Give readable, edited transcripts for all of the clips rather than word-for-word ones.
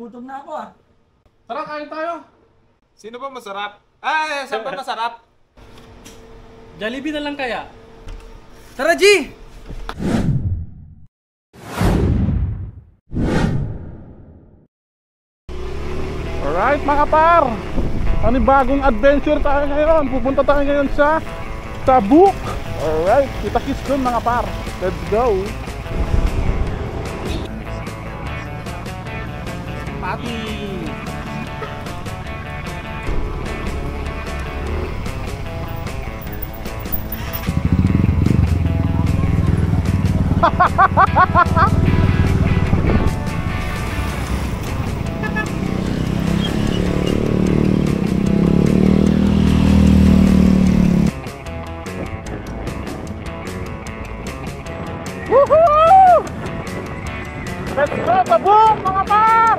gutom na ako ah. Tara, kain tayo. Sino ba masarap? Ay, saan ba masarap? Jollibee na lang kaya? Tara, G! Alright mga par, panibagong adventure tayo ngayon. Pupunta tayo ngayon sa Tabuk. Alright, kita-kits dun mga par. Let's go. Pati. Woohoo! Let's go, Tabuk mga par!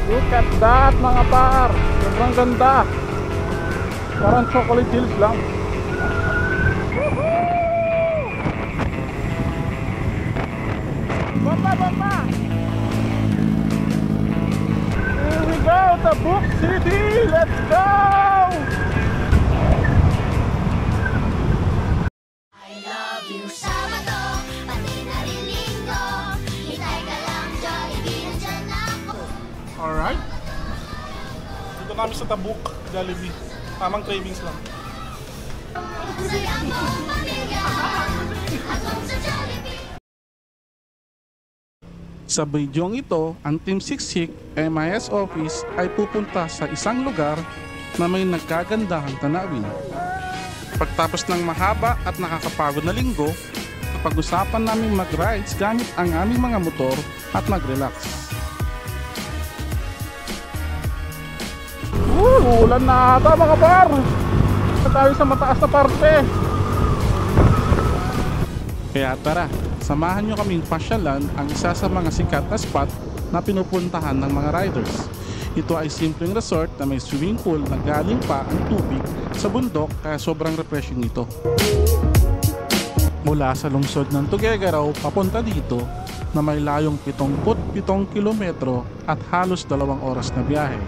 Look at that mga par! Sobrang ganda! Parang chocolate hills lang. Woohoo! Bamba, bamba! Here we go, Tabuk City! Let's go! I love you, Sabado, pati na rin Linggo. Hintay ka lang, Jollibee, nandyan ako. Alright. Dito kami sa Tabuk, Jollibee. Tamang cravings lang. Saya mo, pamilya, atong sa Jollibee. Sa bidyong ito, ang Team Siksik MIS office ay pupunta sa isang lugar na may nagkagandahang tanawin. Pagtapos ng mahaba at nakakapagod na linggo, napag-usapan namin mag-rides gamit ang aming mga motor at mag-relax. Ulan na ata mga par! Tayo sa mataas na parte. Kaya tara, samahan nyo kaming pasyalan ang isa sa mga sikat na spot na pinupuntahan ng mga riders. Ito ay simpleng resort na may swimming pool na galing pa ang tubig sa bundok kaya sobrang refreshing ito. Mula sa lungsod ng Tuguegarao papunta dito na may layong 77 kilometro at halos 2 oras na biyahe.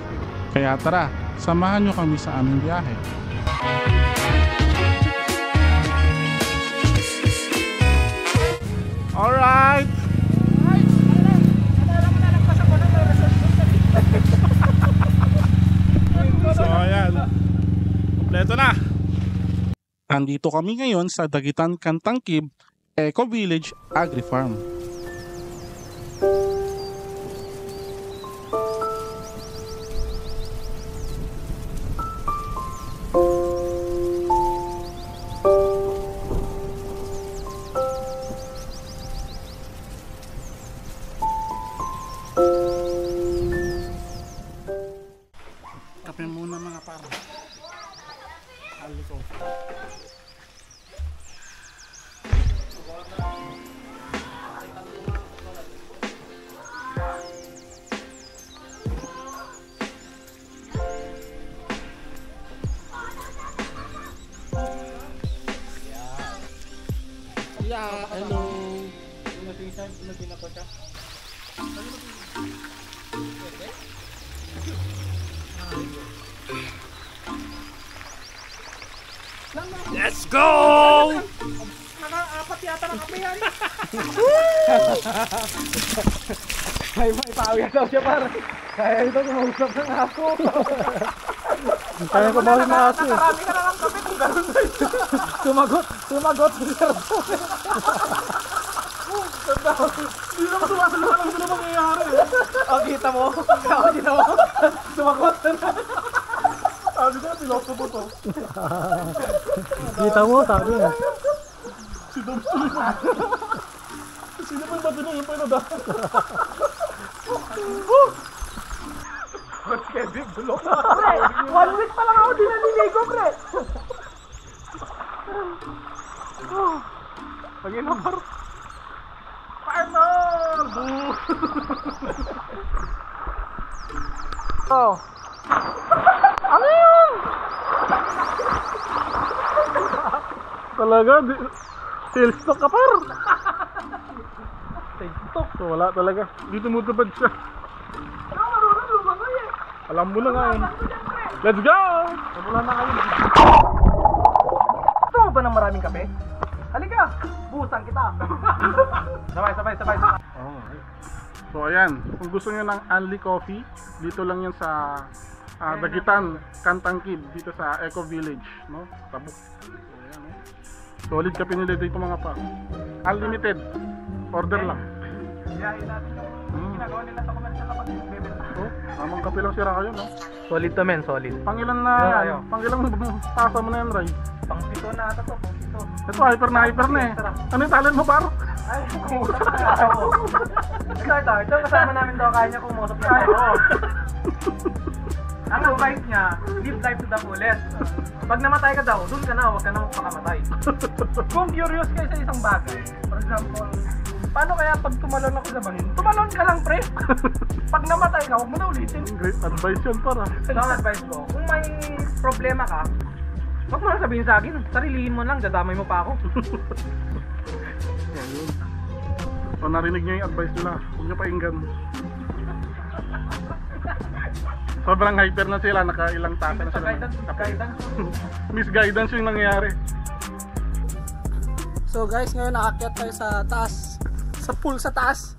Kaya tara, samahan nyo kami sa aming biyahe. Alright! So ayan, kompleto na! Andito kami ngayon sa Dagitan Kantangkib Eco Village Agri Farm. Kape muna mga par. Hali ko. Yeah, hello. Let's go! Naka-apat yata ng kape yan. May pawiya daw siya par. Kaya ito kumagusap ng aso. Kaya ko bawal na aso. Nakarami ka na ng kape kung gano'n ba ito. Sumagot. Hindi naman sumasaluhan lang sila mangyayari. O, kita mo. Sumagot. Sabi ko, piloto po to. Kita mo, sabi mo. Si Dobbs tuloy pa. Sino pa yung batinong yung pinadahan? What's Kevin? Bulok na. Pre, 1 week pa lang ako din naniligo, pre. Pag-inom par. Partner! Oh. Ano yun? Talaga, sales stock ka par. TikTok. So, wala talaga. Dito tumutupad siya. Ano marunong lumangoy eh. Alam mo na nga yun. Let's go! Wala na kayo. Gusto mo ba ng maraming kape? Halika, busan kita. Sabay. So ayan, kung gusto nyo ng Unli Coffee, dito lang yan sa Dagitan, Kantangkid, dito sa Eco Village, no? Tabuk. So ayan, no? Solid kape nila dito mga pa. Unlimited. Order lang. Iyahin natin yung ginagawa nila sa commercial na pag-bebenta. So, tamang kape lang sira kayo, no? Solid to men, solid. Pangilan na, pangilang tasa mo na yan, Ray? Pang-pito na ata to, pang-pito. Ito, hyper na eh. Ano yung talent mo, par? Ay, kumusap na ako. Ito, kasama namin daw, kaya niya kumusap na ako. Ang advice niya, live life to the fullest. Pag namatay ka daw, dun ka na, huwag ka na magpakamatay. Kung curious kayo sa isang bagay, for example, paano kaya pag tumalon ako sa bangin? Tumalon ka lang, pre! Pag namatay ka, huwag mo na ulitin. Great advice yun, para. Ito ang advice ko, kung may problema ka, huwag mo na sabihin sa akin, sarilihin mo lang, dadamay mo pa ako. Ayun. So narinig nyo yung advice nila, huwag nyo painggan. Sobrang hyper na sila, nakailang tasa na sila. Guidance. Misguidance yung nangyayari. So guys, ngayon nakakyat tayo sa taas, sa pool sa taas.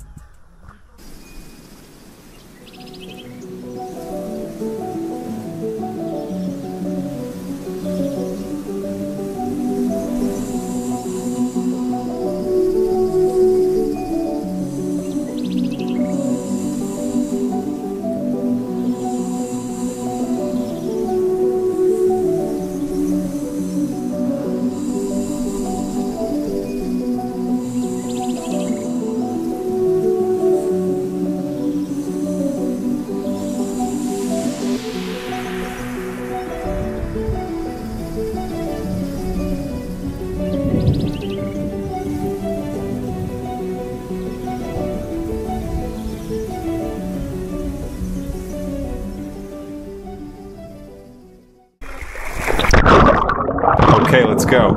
Okay, let's go.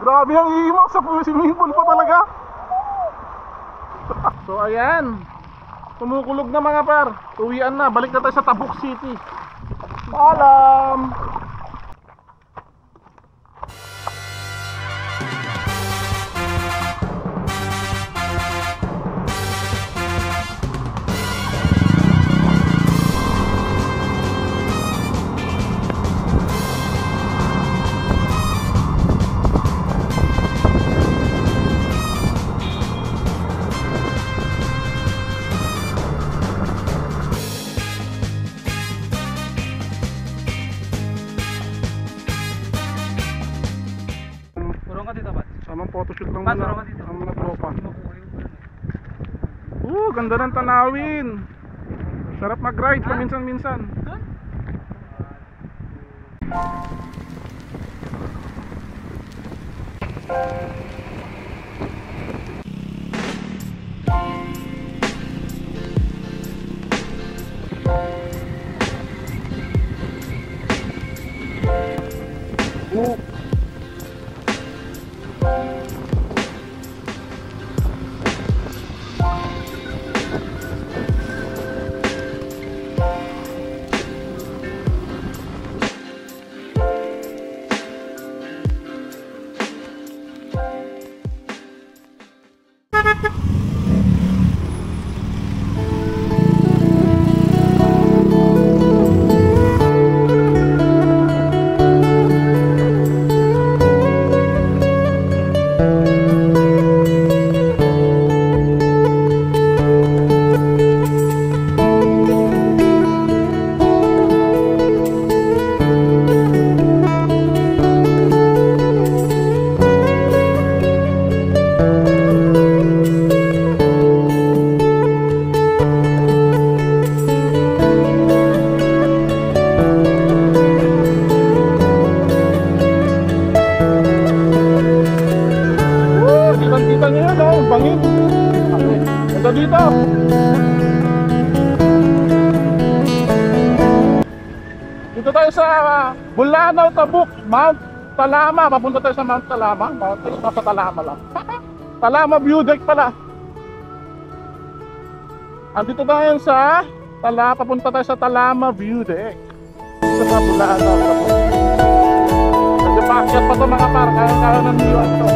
Grabe ang iimaw sa swimming pool pa talaga. So ayan, tumukulog na mga par. Uwian na, balik na tayo sa Tabuk City. Paalam. Tamang photoshoot lang muna ang mga tropa. Ganda ng tanawin. Sarap mag-ride paminsan-minsan. Dito tayo sa Bulanao, Tabuk, Mount Talama. Papunta tayo sa Mount Talama. Nasa Talama lang. Talama View Deck pala. Andito tayo sa papunta tayo sa Talama View Deck. Dito sa Bulanao, Tabuk. Medyo paakyat pa ito mga par. Kaya ng niwan ito.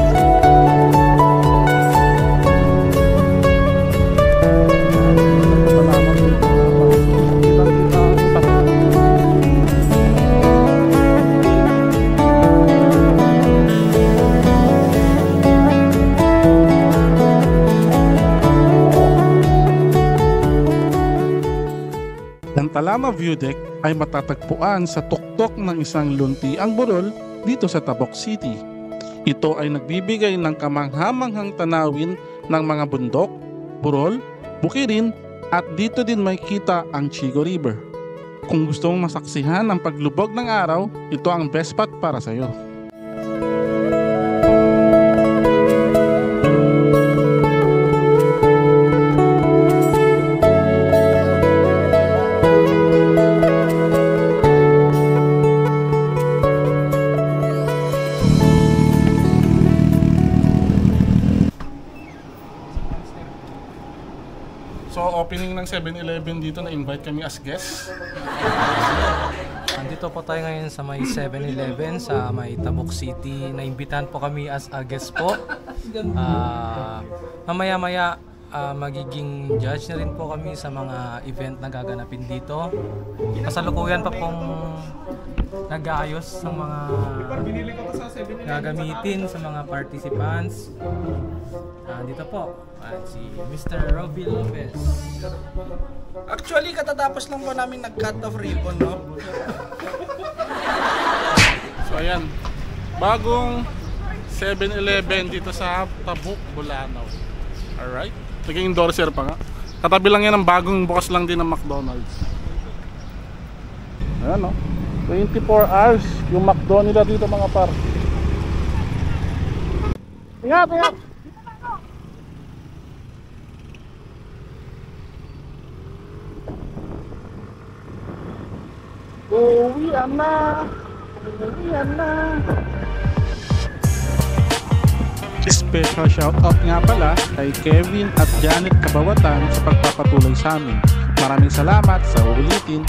Ang Talama View Deck ay matatagpuan sa tuktok ng isang luntiang burol dito sa Tabuk City. Ito ay nagbibigay ng kamanghamanghang tanawin ng mga bundok, burol, bukirin at dito din may kita ang Chigo River. Kung gusto mong masaksihan ang paglubog ng araw, ito ang best spot para sa iyo. So opening ng 7-Eleven dito, na-invite kami as guest. Andito po tayo ngayon sa may 7-Eleven sa may Tabuk City. Naimbitahan po kami as a guest po. Mamaya-maya magiging judge na rin po kami sa mga event na gaganapin dito. Kasalukuyan pa pong nag-aayos ng mga gagamitin sa mga participants. Dito po si Mr. Robby Lopez. Actually, katatapos lang po namin nag-cut of ribbon, no? So ayan, bagong 7-Eleven dito sa Tabuk, Bulanao. Alright, naging endorser pa nga. Katabi lang yan ng bagong bukas lang din ng McDonald's. Ayan, no? 24 hours yung McDo nila dito mga par. Ingat, ingat! Uwian na! Uwian na! Special shoutout nga pala kay Kevin at Janet Kabawatan sa pagpapatuloy sa amin. Maraming salamat sa ulitin.